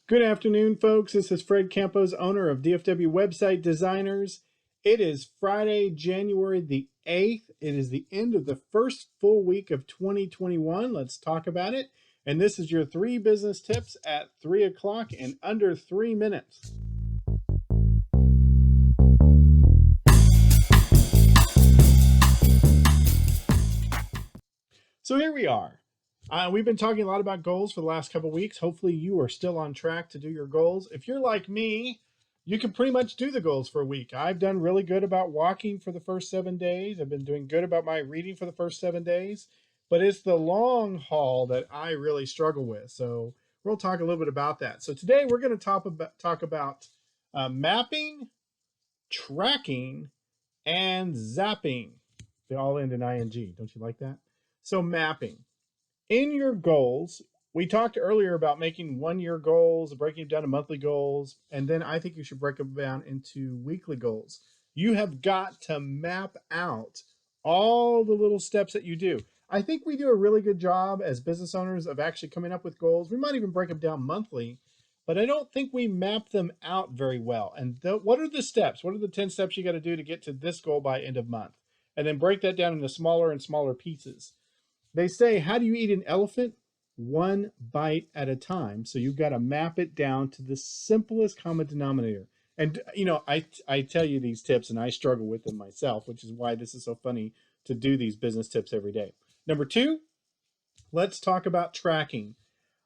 Good afternoon, folks. This is Fred Campos, owner of DFW Website Designers. It is Friday, January the 8th. It is the end of the first full week of 2021. Let's talk about it. And this is your 3 business tips at 3 o'clock in under 3 minutes. So here we are. We've been talking a lot about goals for the last couple of weeks. Hopefully you are still on track to do your goals. If you're like me, you can pretty much do the goals for a week. I've done really good about walking for the first 7 days. I've been doing good about my reading for the first 7 days, but it's the long haul that I really struggle with. So we'll talk a little bit about that. So today we're going to talk about mapping, tracking, and zapping. They all end in ing. Don't you like that? So mapping. In your goals, we talked earlier about making 1-year goals, breaking them down to monthly goals, and then I think you should break them down into weekly goals. You have got to map out all the little steps that you do. I think we do a really good job as business owners of actually coming up with goals. We might even break them down monthly, but I don't think we map them out very well. And what are the steps? What are the 10 steps you got to do to get to this goal by end of month? And then break that down into smaller and smaller pieces. They say, how do you eat an elephant? 1 bite at a time. So you've got to map it down to the simplest common denominator. And, you know, I tell you these tips and I struggle with them myself, which is why this is so funny to do these business tips every day. Number 2, let's talk about tracking.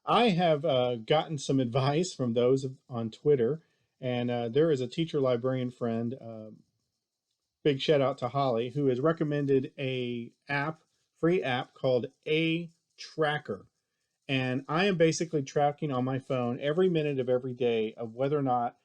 I have gotten some advice from those on Twitter, and there is a teacher librarian friend, big shout out to Holly, who has recommended a free app called A Tracker. And I am basically tracking on my phone every minute of every day of whether or not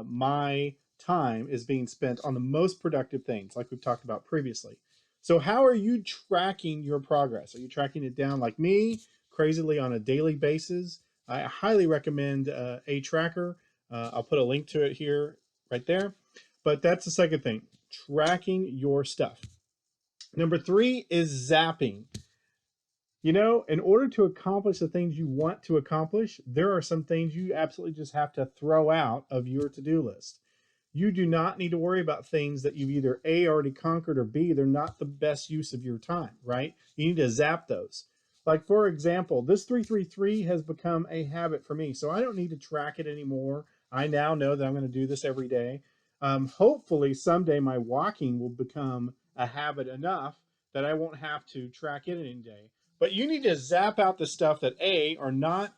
my time is being spent on the most productive things, like we've talked about previously. So how are you tracking your progress? Are you tracking it down like me, crazily on a daily basis? I highly recommend A Tracker. I'll put a link to it here, right there. But that's the second thing, tracking your stuff. Number 3 is zapping. You know, in order to accomplish the things you want to accomplish, there are some things you absolutely just have to throw out of your to-do list. You do not need to worry about things that you've either A, already conquered, or B, they're not the best use of your time, right? You need to zap those. Like, for example, this 333 has become a habit for me, so I don't need to track it anymore. I now know that I'm going to do this every day. Hopefully, someday my walking will become a habit enough that I won't have to track it any day. But you need to zap out the stuff that A, are not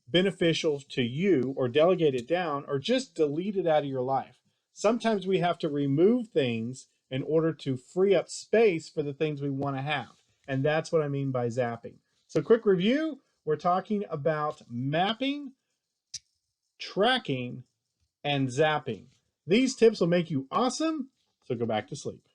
beneficial to you, or delegate it down, or just delete it out of your life. Sometimes we have to remove things in order to free up space for the things we want to have. And that's what I mean by zapping. So quick review, we're talking about mapping, tracking, and zapping. These tips will make you awesome, so go back to sleep.